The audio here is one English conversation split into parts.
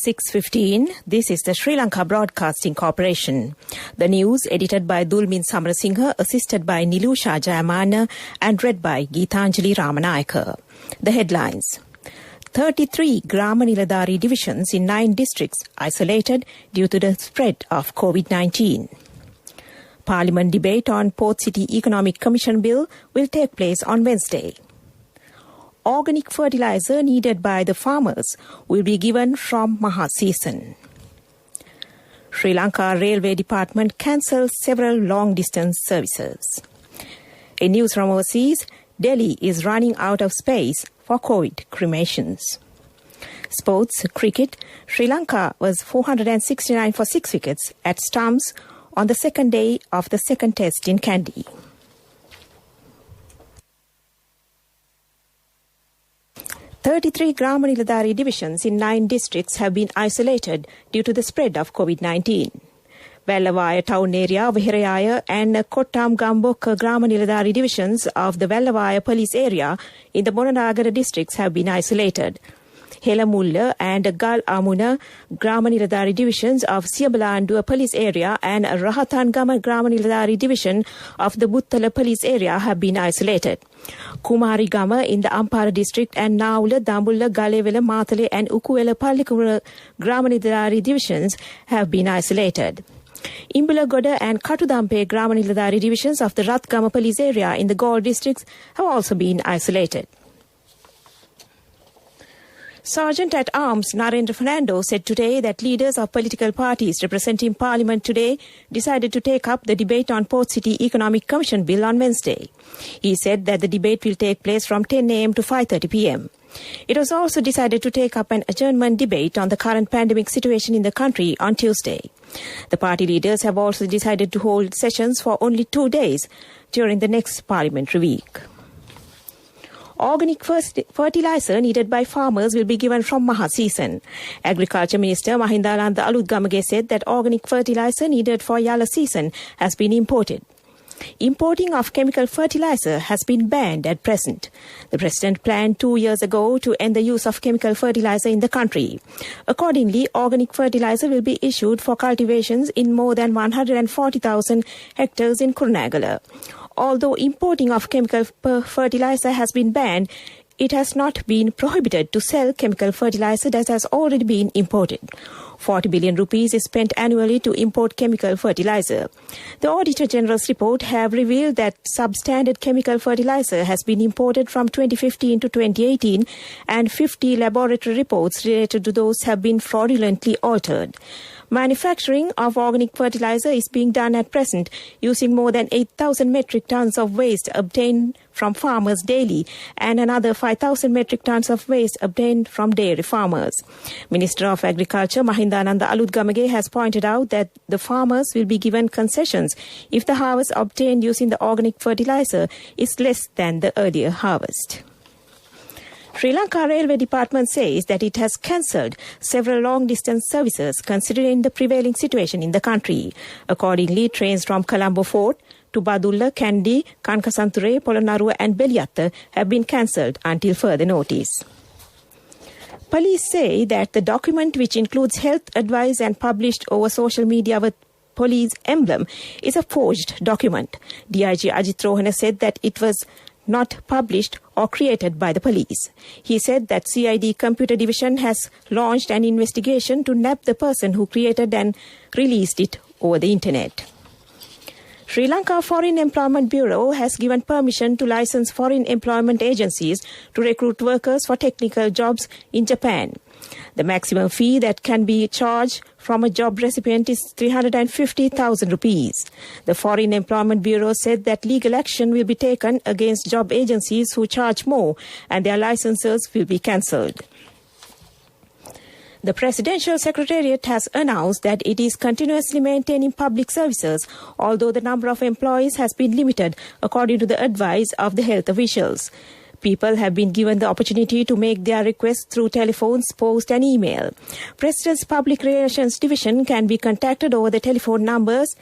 6:15. This is the Sri Lanka Broadcasting Corporation. The news edited by Dulmin Samarasinghe, assisted by Nilusha Jayamana, and read by Geethanjali Ramanayaka. The headlines. 33 Grama Niladhari divisions in 9 districts isolated due to the spread of COVID-19. Parliament debate on Port City Economic Commission Bill will take place on Wednesday. Organic fertilizer needed by the farmers will be given from Maha season. Sri Lanka Railway Department cancels several long-distance services. In news from overseas, Delhi is running out of space for COVID cremations. Sports cricket, Sri Lanka was 469 for 6 wickets at stumps on the second day of the second test in Kandy. Thirty-three Grama Niladhari divisions in 9 districts have been isolated due to the spread of COVID-19. Vellavaya town area, Vihirayaya and Kottam Gambok Grama Niladhari divisions of the Vellavaya police area in the Bonanagara districts have been isolated. Helamulla and Gal Amuna Grama Niladhari divisions of Siabalanduwa police area and Rahatangama Grama Niladhari division of the Buttala police area have been isolated. Kumarigama in the Ampara district and Naula, Dambulla, Galevela, Mathale and Ukuwela Pallikura Grama Niladhari divisions have been isolated. Imbulagoda and Katudampe Grama Niladhari divisions of the Rathgama police area in the Galle districts have also been isolated. Sergeant-at-Arms Narendra Fernando said today that leaders of political parties representing Parliament today decided to take up the debate on Port City Economic Commission Bill on Wednesday. He said that the debate will take place from 10 a.m. to 5:30 p.m. It was also decided to take up an adjournment debate on the current pandemic situation in the country on Tuesday. The party leaders have also decided to hold sessions for only 2 days during the next parliamentary week. Organic fertilizer needed by farmers will be given from Maha season. Agriculture Minister Mahindalanda Alutgamage said that organic fertilizer needed for Yala season has been imported. Importing of chemical fertilizer has been banned at present. The President planned 2 years ago to end the use of chemical fertilizer in the country. Accordingly, organic fertilizer will be issued for cultivations in more than 140,000 hectares in Kurunegala. Although importing of chemical fertilizer has been banned, it has not been prohibited to sell chemical fertilizer that has already been imported. 40 billion rupees is spent annually to import chemical fertilizer. The Auditor General's report have revealed that substandard chemical fertilizer has been imported from 2015 to 2018 and 50 laboratory reports related to those have been fraudulently altered. Manufacturing of organic fertilizer is being done at present using more than 8,000 metric tons of waste obtained from farmers daily and another 5,000 metric tons of waste obtained from dairy farmers. Minister of Agriculture Mahindananda Alutgamage has pointed out that the farmers will be given concessions if the harvest obtained using the organic fertilizer is less than the earlier harvest. Sri Lanka Railway Department says that it has cancelled several long-distance services considering the prevailing situation in the country. Accordingly, trains from Colombo Fort to Badulla, Kandy, Kankasanture, Polonnaruwa and Beliatta have been cancelled until further notice. Police say that the document, which includes health advice and published over social media with police emblem, is a forged document. DIG Ajit Rohana said that it was not published or created by the police. He said that CID Computer Division has launched an investigation to nab the person who created and released it over the internet. Sri Lanka Foreign Employment Bureau has given permission to license foreign employment agencies to recruit workers for technical jobs in Japan. The maximum fee that can be charged from a job recipient is 350,000 rupees. The Foreign Employment Bureau said that legal action will be taken against job agencies who charge more and their licenses will be cancelled. The Presidential Secretariat has announced that it is continuously maintaining public services, although the number of employees has been limited according to the advice of the health officials. People have been given the opportunity to make their requests through telephones, post and email. President's Public Relations Division can be contacted over the telephone numbers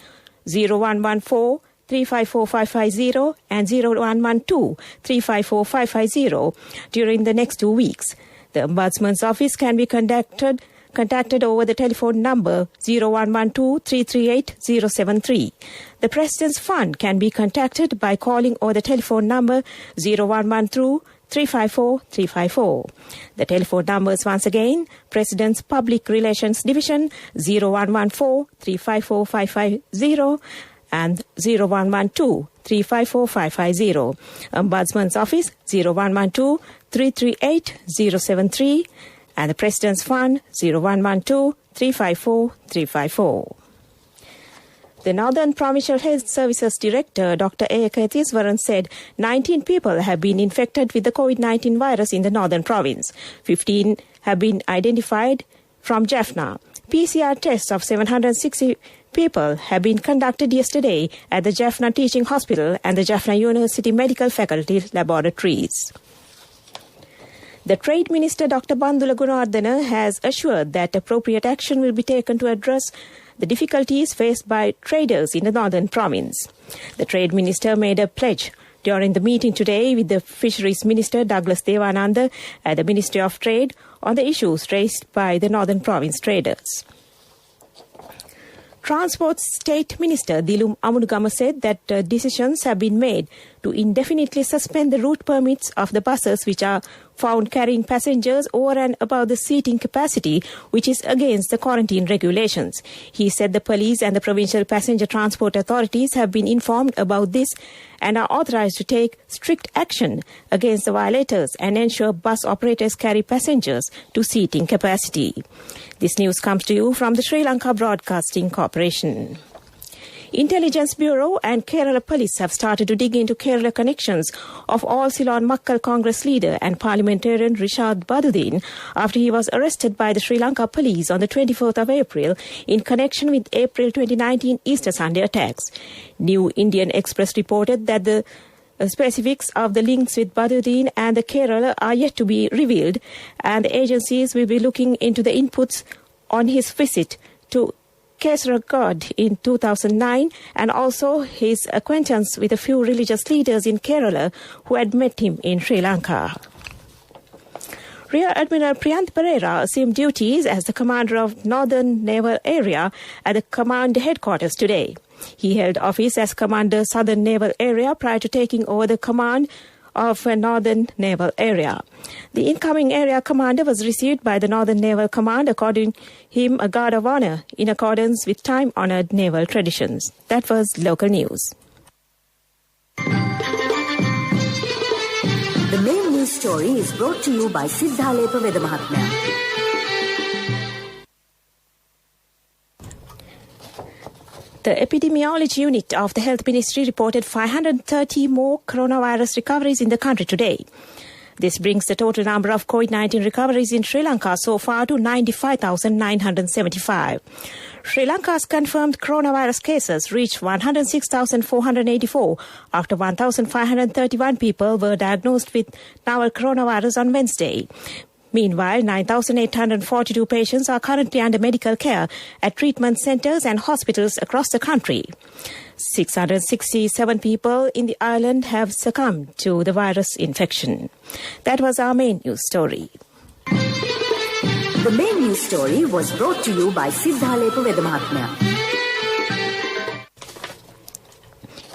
0114 354 550 and 0112 354 550 during the next 2 weeks. The Ombudsman's office can be contacted contacted over the telephone number 0112-338-073. The President's Fund can be contacted by calling over the telephone number 0112-354-354. The telephone numbers once again, President's Public Relations Division 0114-354-550 and 0112-354-550. Ombudsman's Office 0112-338-073 and the President's Fund 0112-354-354. The Northern Provincial Health Services Director, Dr. A. Kirthiswaran, said 19 people have been infected with the COVID-19 virus in the Northern Province. 15 have been identified from Jaffna. PCR tests of 760 people have been conducted yesterday at the Jaffna Teaching Hospital and the Jaffna University Medical Faculty laboratories. The Trade Minister, Dr. Bandula Gunawardena, has assured that appropriate action will be taken to address the difficulties faced by traders in the Northern Province. The Trade Minister made a pledge during the meeting today with the Fisheries Minister, Douglas Devananda, at the Ministry of Trade on the issues raised by the Northern Province traders. Transport State Minister Dilum Amudugama said that decisions have been made to indefinitely suspend the route permits of the buses which are found carrying passengers over and above the seating capacity, which is against the quarantine regulations. He said the police and the provincial passenger transport authorities have been informed about this and are authorized to take strict action against the violators and ensure bus operators carry passengers to seating capacity. This news comes to you from the Sri Lanka Broadcasting Corporation. Intelligence Bureau and Kerala Police have started to dig into Kerala connections of All Ceylon Makkal Congress leader and parliamentarian Rishad Baduddin after he was arrested by the Sri Lanka Police on the 24th of April in connection with April 2019 Easter Sunday attacks. New Indian Express reported that the specifics of the links with Baduddin and the Kerala are yet to be revealed, and the agencies will be looking into the inputs on his visit to Kasaragod in 2009 and also his acquaintance with a few religious leaders in Kerala who had met him in Sri Lanka. Rear Admiral Priyanth Pereira assumed duties as the commander of Northern Naval Area at the command headquarters today. He held office as Commander Southern Naval Area prior to taking over the command of Northern Naval Area. The incoming area commander was received by the Northern Naval Command, according him a guard of honor in accordance with time-honored naval traditions. That was local news. The main news story is brought to you by Siddhalepa Vedamahatmya. The epidemiology unit of the Health Ministry reported 530 more coronavirus recoveries in the country today. This brings the total number of COVID-19 recoveries in Sri Lanka so far to 95,975. Sri Lanka's confirmed coronavirus cases reached 106,484 after 1,531 people were diagnosed with novel coronavirus on Wednesday. Meanwhile, 9,842 patients are currently under medical care at treatment centres and hospitals across the country. 667 people in the island have succumbed to the virus infection. That was our main news story. The main news story was brought to you by Siddhalepa Vedamahatmya.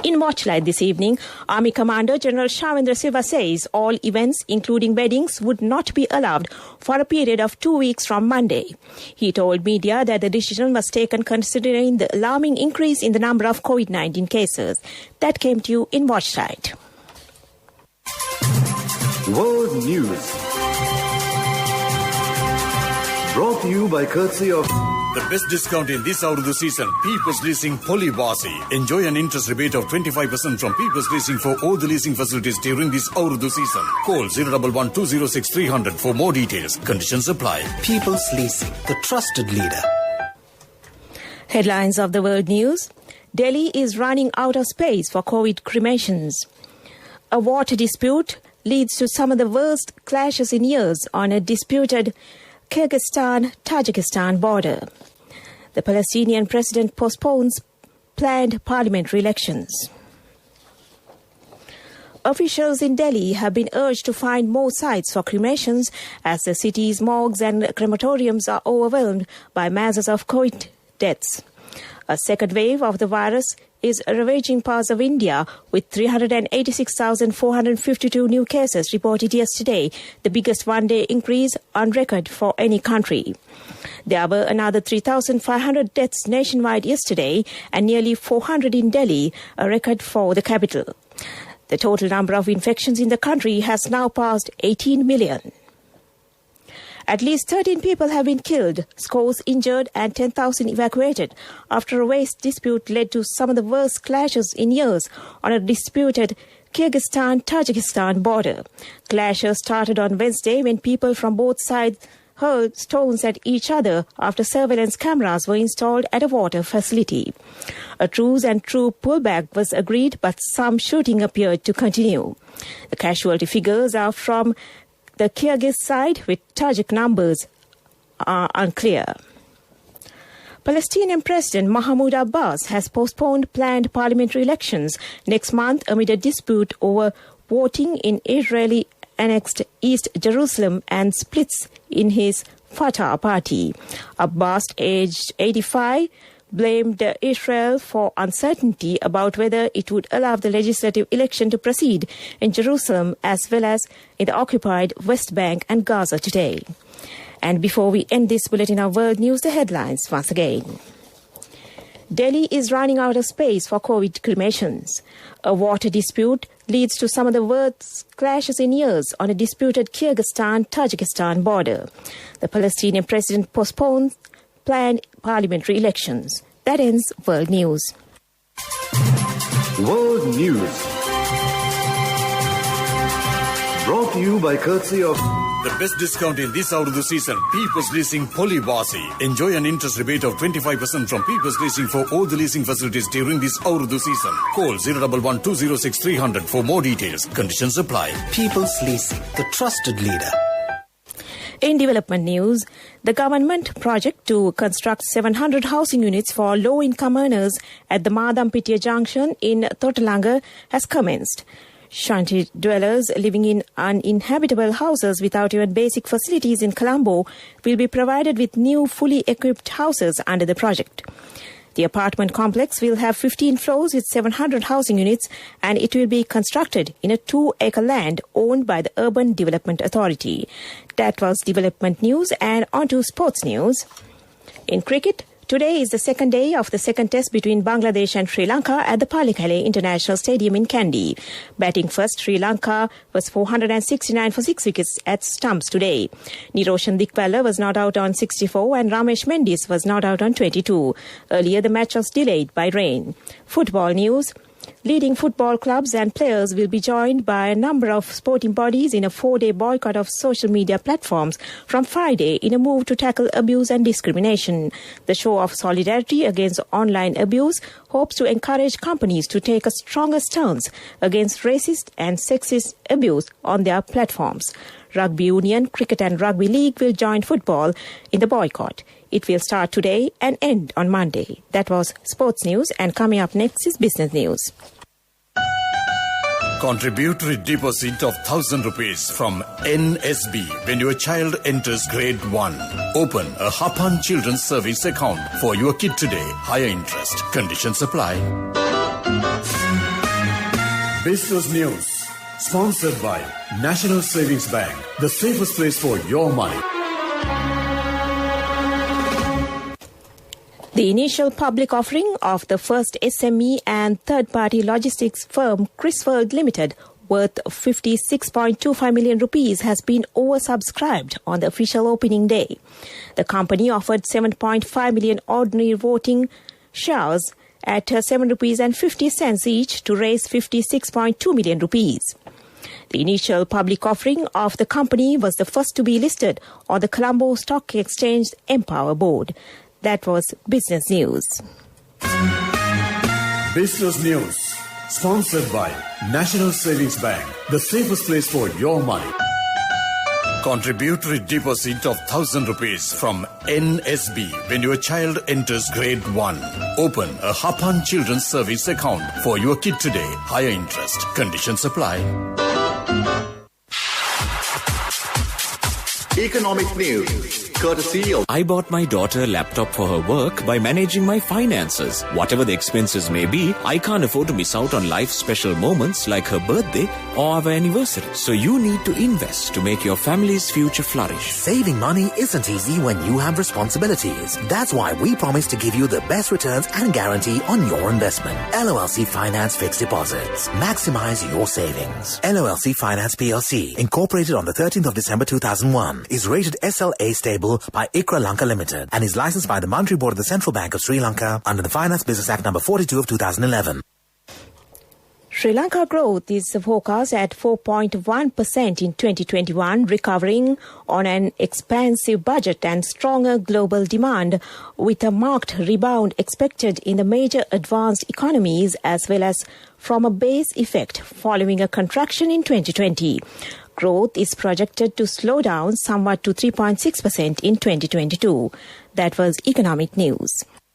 In Watchlight this evening, Army Commander General Shavendra Silva says all events, including weddings, would not be allowed for a period of 2 weeks from Monday. He told media that the decision was taken considering the alarming increase in the number of COVID-19 cases. That came to you in Watchlight. World News. Brought to you by courtesy of... The best discount in this Aurudhu season, People's Leasing Polybasi. Enjoy an interest rebate of 25% from People's Leasing for all the leasing facilities during this Aurudhu season. Call 011-206300 for more details. Conditions apply. People's Leasing, the trusted leader. Headlines of the world news. Delhi is running out of space for COVID cremations. A water dispute leads to some of the worst clashes in years on a disputed Kyrgyzstan-Tajikistan border. The Palestinian president postpones planned parliamentary elections. Officials in Delhi have been urged to find more sites for cremations as the city's morgues and crematoriums are overwhelmed by masses of COVID deaths. A second wave of the virus is ravaging parts of India with 386,452 new cases reported yesterday, the biggest one-day increase on record for any country. There were another 3,500 deaths nationwide yesterday and nearly 400 in Delhi, a record for the capital. The total number of infections in the country has now passed 18 million. At least 13 people have been killed, scores injured and 10,000 evacuated after a waste dispute led to some of the worst clashes in years on a disputed Kyrgyzstan-Tajikistan border. Clashes started on Wednesday when people from both sides hurled stones at each other after surveillance cameras were installed at a water facility. A truce and troop pullback was agreed, but some shooting appeared to continue. The casualty figures are from the Kyrgyz side, with Tajik numbers are unclear. Palestinian President Mahmoud Abbas has postponed planned parliamentary elections next month amid a dispute over voting in Israeli-annexed East Jerusalem and splits in his Fatah party. Abbas, aged 85, blamed Israel for uncertainty about whether it would allow the legislative election to proceed in Jerusalem as well as in the occupied West Bank and Gaza today. And before we end this bulletin of world news, the headlines once again. Delhi is running out of space for COVID cremations. A water dispute leads to some of the worst clashes in years on a disputed Kyrgyzstan-Tajikistan border. The Palestinian president postponed planned parliamentary elections. That ends World News. World News. Brought to you by courtesy of The best discount in this Urdu season, People's Leasing Polybasi. Enjoy an interest rebate of 25% from People's Leasing for all the leasing facilities during this Urdu season. Call 011-206-300 for more details. Conditions apply. People's Leasing, the trusted leader. In development news, the government project to construct 700 housing units for low-income earners at the Madampitia Junction in Totalanga has commenced. Shanty dwellers living in uninhabitable houses without even basic facilities in Colombo will be provided with new fully equipped houses under the project. The apartment complex will have 15 floors with 700 housing units, and it will be constructed in a 2-acre land owned by the Urban Development Authority. That was development news, and on to sports news. In cricket, today is the second day of the second test between Bangladesh and Sri Lanka at the Palikkale International Stadium in Kandy. Batting first, Sri Lanka was 469 for 6 wickets at stumps today. Niroshan Dikpala was not out on 64 and Ramesh Mendis was not out on 22. Earlier, the match was delayed by rain. Football news. Leading football clubs and players will be joined by a number of sporting bodies in a 4-day boycott of social media platforms from Friday in a move to tackle abuse and discrimination. The show of solidarity against online abuse hopes to encourage companies to take a stronger stance against racist and sexist abuse on their platforms. Rugby Union, Cricket and Rugby League will join football in the boycott. It will start today and end on Monday. That was sports news, and coming up next is business news. Contributory deposit of 1,000 rupees from NSB when your child enters grade 1. Open a Hapan Children's Service account for your kid today. Higher interest. Conditions apply. Business news. Sponsored by National Savings Bank. The safest place for your money. The initial public offering of the first SME and third-party logistics firm Crisworld Limited, worth 56.25 million rupees, has been oversubscribed on the official opening day. The company offered 7.5 million ordinary voting shares at 7 rupees and 50 cents each to raise 56.2 million rupees. The initial public offering of the company was the first to be listed on the Colombo Stock Exchange Empower Board. That was business news. Business news. Sponsored by National Savings Bank. The safest place for your money. Contributory deposit of 1,000 rupees from NSB when your child enters grade 1. Open a Hapan Children's Service account for your kid today. Higher interest. Conditions apply. Economic news, courtesy of... I bought my daughter a laptop for her work by managing my finances. Whatever the expenses may be, I can't afford to miss out on life's special moments like her birthday or our anniversary. So you need to invest to make your family's future flourish. Saving money isn't easy when you have responsibilities. That's why we promise to give you the best returns and guarantee on your investment. LOLC Finance Fixed Deposits. Maximize your savings. LOLC Finance PLC, incorporated on the 13th of December 2001, is rated SLA stable by ICRA Lanka Limited and is licensed by the Monetary Board of the Central Bank of Sri Lanka under the Finance Business Act number 42 of 2011. Sri Lanka growth is forecast at 4.1% in 2021, recovering on an expansive budget and stronger global demand, with a marked rebound expected in the major advanced economies as well as from a base effect following a contraction in 2020. Growth is projected to slow down somewhat to 3.6% in 2022. That was economic news.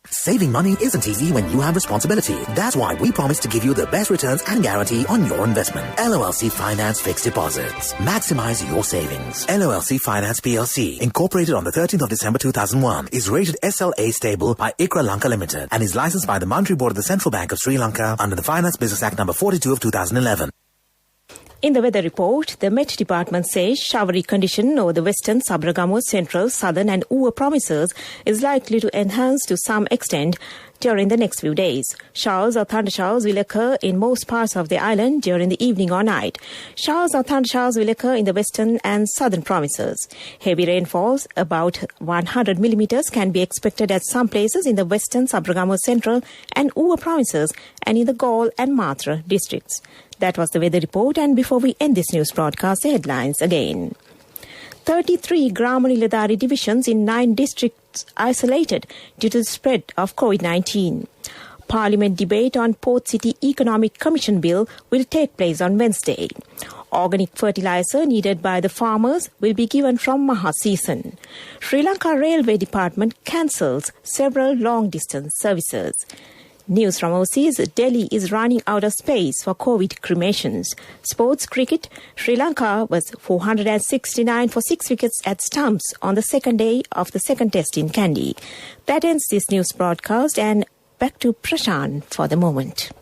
Saving money isn't easy when you have responsibility. That's why we promise to give you the best returns and guarantee on your investment. LOLC Finance Fixed Deposits. Maximize your savings. LOLC Finance PLC, incorporated on the 13th of December 2001, is rated SLA stable by ICRA Lanka Limited and is licensed by the Monetary Board of the Central Bank of Sri Lanka under the Finance Business Act number 42 of 2011. In the weather report, the Met Department says showery condition over the western, Sabaragamuwa, central, southern and Uva provinces is likely to enhance to some extent during the next few days. Showers or thundershowers will occur in most parts of the island during the evening or night. Showers or thundershowers will occur in the western and southern provinces. Heavy rainfalls, about 100 millimeters, can be expected at some places in the western, Sabaragamuwa, central and Uva provinces and in the Galle and Matra districts. That was the weather report, and before we end this news broadcast, the headlines again. 33 Grama Niladhari divisions in 9 districts isolated due to the spread of COVID-19. Parliament debate on Port City Economic Commission Bill will take place on Wednesday. Organic fertilizer needed by the farmers will be given from Maha season. Sri Lanka Railway Department cancels several long-distance services. News from overseas, Delhi is running out of space for COVID cremations. Sports cricket, Sri Lanka was 469 for 6 wickets at stumps on the second day of the second test in Kandy. That ends this news broadcast, and back to Prashant for the moment.